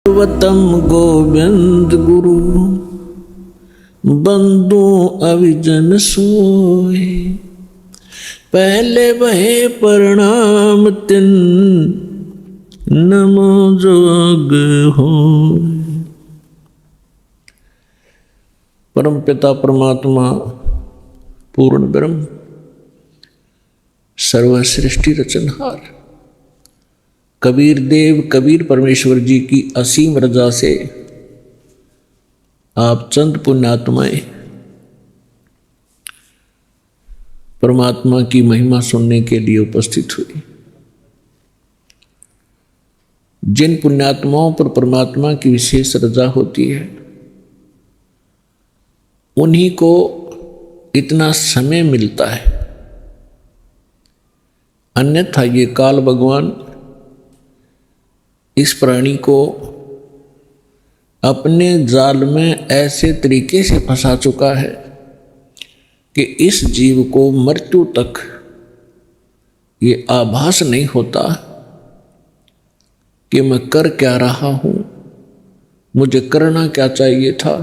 सर्वतम गोविंद गुरु बंदु अविजन सोए। पहले वहे प्रणाम तिन नमो जोग हो। परम पिता परमात्मा पूर्ण ब्रह्म सर्व सृष्टि रचनहार कबीर देव कबीर परमेश्वर जी की असीम रजा से आप चंद पुण्यात्माएं परमात्मा की महिमा सुनने के लिए उपस्थित हुई। जिन पुण्यात्माओं पर परमात्मा की विशेष रजा होती है उन्हीं को इतना समय मिलता है, अन्यथा ये काल भगवान इस प्राणी को अपने जाल में ऐसे तरीके से फंसा चुका है कि इस जीव को मृत्यु तक ये आभास नहीं होता कि मैं कर क्या रहा हूं, मुझे करना क्या चाहिए था।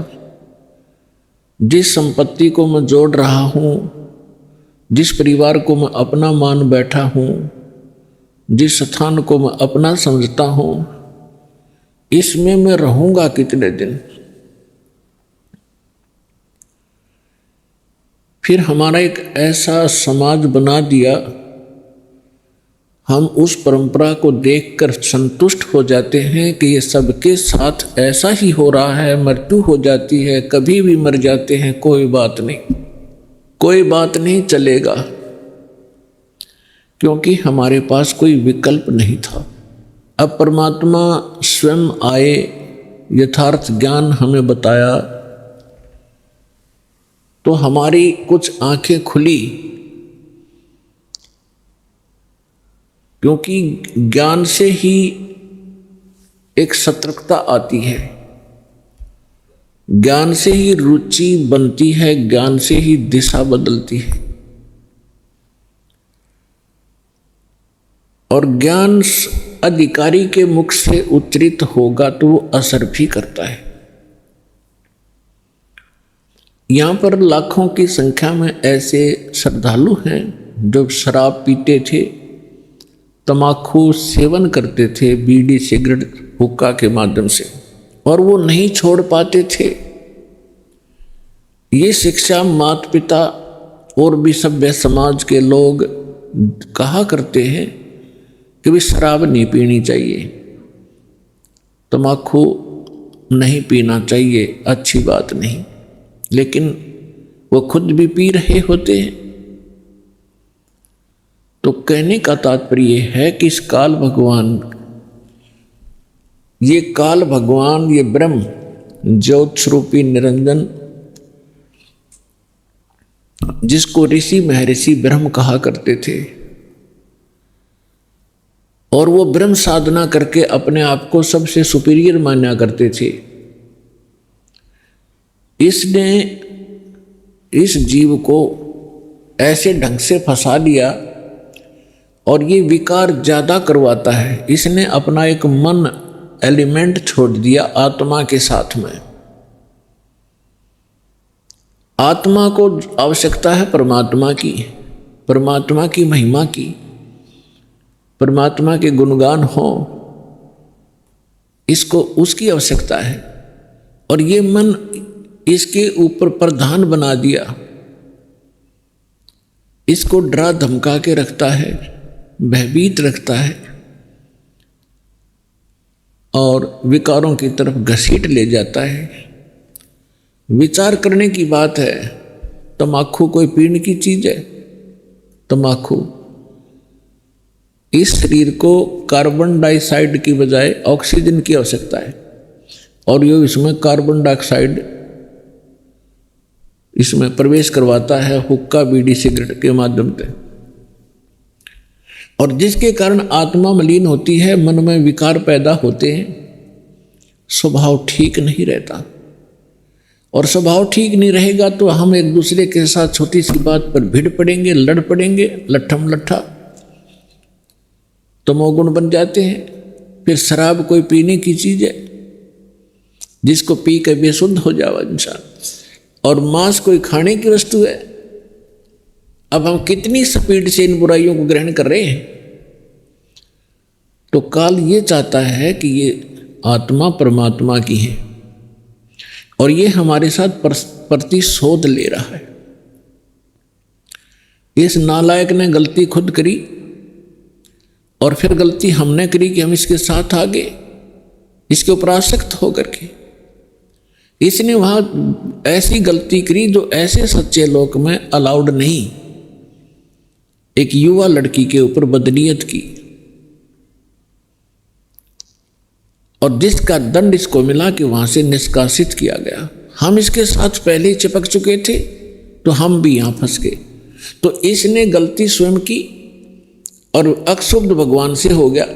जिस संपत्ति को मैं जोड़ रहा हूं, जिस परिवार को मैं अपना मान बैठा हूं, जिस स्थान को मैं अपना समझता हूं, इसमें मैं रहूंगा कितने दिन। फिर हमारा एक ऐसा समाज बना दिया, हम उस परंपरा को देखकर संतुष्ट हो जाते हैं कि ये सबके साथ ऐसा ही हो रहा है, मृत्यु हो जाती है, कभी भी मर जाते हैं, कोई बात नहीं, कोई बात नहीं, चलेगा। क्योंकि हमारे पास कोई विकल्प नहीं था। अब परमात्मा स्वयं आए, यथार्थ ज्ञान हमें बताया, तो हमारी कुछ आंखें खुली। क्योंकि ज्ञान से ही एक सतर्कता आती है, ज्ञान से ही रुचि बनती है, ज्ञान से ही दिशा बदलती है। और ज्ञान अधिकारी के मुख से उच्चरित होगा तो वो असर भी करता है। यहां पर लाखों की संख्या में ऐसे श्रद्धालु हैं जो शराब पीते थे, तमाकू सेवन करते थे, बीड़ी सिगरेट हुक्का के माध्यम से, और वो नहीं छोड़ पाते थे। ये शिक्षा माता पिता और भी सभ्य समाज के लोग कहा करते हैं कि भी शराब नहीं पीनी चाहिए, तम्बाकू नहीं पीना चाहिए, अच्छी बात नहीं, लेकिन वो खुद भी पी रहे होते हैं। तो कहने का तात्पर्य है कि इस काल भगवान, ये ब्रह्म ज्योत स्वरूपी निरंजन, जिसको ऋषि महर्षि ब्रह्म कहा करते थे, और वो ब्रह्म साधना करके अपने आप को सबसे सुपीरियर माना करते थे, इसने इस जीव को ऐसे ढंग से फंसा दिया और ये विकार ज्यादा करवाता है। इसने अपना एक मन एलिमेंट छोड़ दिया आत्मा के साथ में। आत्मा को आवश्यकता है परमात्मा की महिमा की, परमात्मा के गुणगान हो, इसको उसकी आवश्यकता है। और ये मन इसके ऊपर प्रधान बना दिया, इसको डरा धमका के रखता है, भयभीत रखता है और विकारों की तरफ घसीट ले जाता है। विचार करने की बात है, तम्बाकू कोई पीने की चीज है? तम्बाकू इस शरीर को कार्बन डाइऑक्साइड की बजाय ऑक्सीजन की आवश्यकता है, और ये इसमें कार्बन डाइऑक्साइड इसमें प्रवेश करवाता है हुक्का बीड़ी सिगरेट के माध्यम से, और जिसके कारण आत्मा मलिन होती है, मन में विकार पैदा होते हैं, स्वभाव ठीक नहीं रहता। और स्वभाव ठीक नहीं रहेगा तो हम एक दूसरे के साथ छोटी सी बात पर भिड़ पड़ेंगे, लड़ पड़ेंगे, लट्ठम लट्ठा, तमोगुण बन जाते हैं। फिर शराब कोई पीने की चीज है? जिसको पी के बेसुद्ध हो जावा इंसान। और मांस कोई खाने की वस्तु है। अब हम कितनी स्पीड से इन बुराइयों को ग्रहण कर रहे हैं। तो काल ये चाहता है कि ये आत्मा परमात्मा की है और ये हमारे साथ प्रतिशोध ले रहा है। इस नालायक ने गलती खुद करी और फिर गलती हमने करी कि हम इसके साथ आ गए, इसके ऊपर आसक्त होकर के। इसने वहां ऐसी गलती करी जो ऐसे सच्चे लोक में अलाउड नहीं। एक युवा लड़की के ऊपर बदनीयत की और जिसका दंड इसको मिला कि वहां से निष्कासित किया गया। हम इसके साथ पहले ही चिपक चुके थे तो हम भी यहां फंस गए। तो इसने गलती स्वयं की और अक्षुब्ध भगवान से हो गया।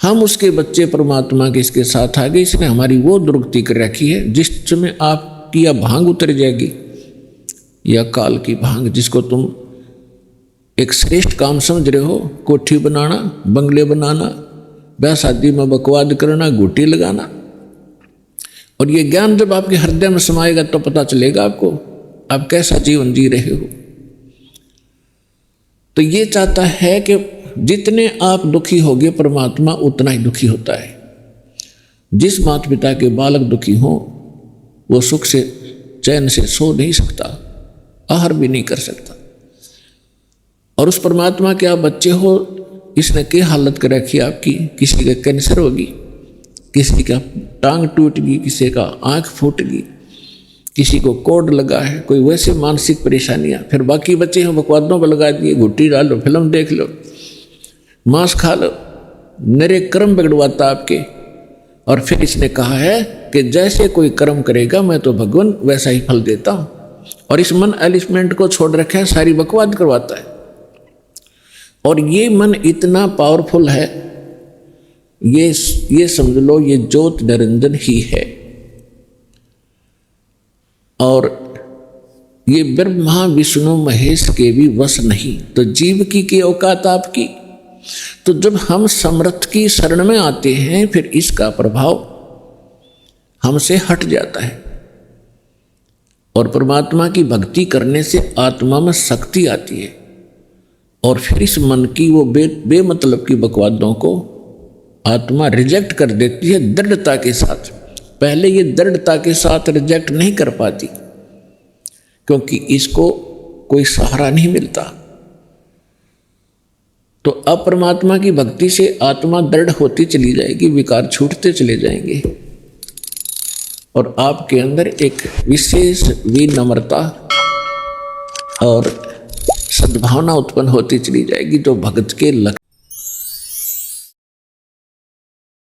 हम उसके बच्चे परमात्मा के इसके साथ आ गए। इसने हमारी वो दुर्गति कर रखी है जिसमें आपकी या भांग उतर जाएगी या काल की भांग, जिसको तुम एक श्रेष्ठ काम समझ रहे हो। कोठी बनाना, बंगले बनाना, ब्याह शादी में बकवाद करना, गोटी लगाना। और ये ज्ञान जब आपके हृदय में समाएगा तो पता चलेगा आपको आप कैसा जीवन जी रहे हो। तो ये चाहता है कि जितने आप दुखी होगे परमात्मा उतना ही दुखी होता है। जिस माता पिता के बालक दुखी हो वो सुख से चैन से सो नहीं सकता, आहार भी नहीं कर सकता। और उस परमात्मा के आप बच्चे हो, इसने क्या हालत कर रखी आपकी। किसी का कैंसर होगी, किसी का टांग टूट गई, किसी का आंख फूट गई, किसी को कोड लगा है, कोई वैसे मानसिक परेशानियां। फिर बाकी बच्चे हैं बकवादों पर लगा दिए, घुट्टी डालो, फिल्म देख लो, मांस खा लो। मेरे कर्म बिगड़वाता आपके। और फिर इसने कहा है कि जैसे कोई कर्म करेगा मैं तो भगवान वैसा ही फल देता हूं। और इस मन एलिमेंट को छोड़ रखा है, सारी बकवाद करवाता है। और ये मन इतना पावरफुल है, ये समझ लो ये ज्योत निरंजन ही है। और ये ब्रह्मा विष्णु महेश के भी वश नहीं। तो जीव की औकात आपकी। तो जब हम समर्थ की शरण में आते हैं फिर इसका प्रभाव हमसे हट जाता है। और परमात्मा की भक्ति करने से आत्मा में शक्ति आती है। और फिर इस मन की वो बेमतलब की बकवादों को आत्मा रिजेक्ट कर देती है दृढ़ता के साथ। पहले ये दृढ़ता के साथ रिजेक्ट नहीं कर पाती क्योंकि इसको कोई सहारा नहीं मिलता। तो अब परमात्मा की भक्ति से आत्मा दृढ़ होती चली जाएगी, विकार छूटते चले जाएंगे और आपके अंदर एक विशेष विनम्रता और सद्भावना उत्पन्न होती चली जाएगी जो भक्त के लक्ष्य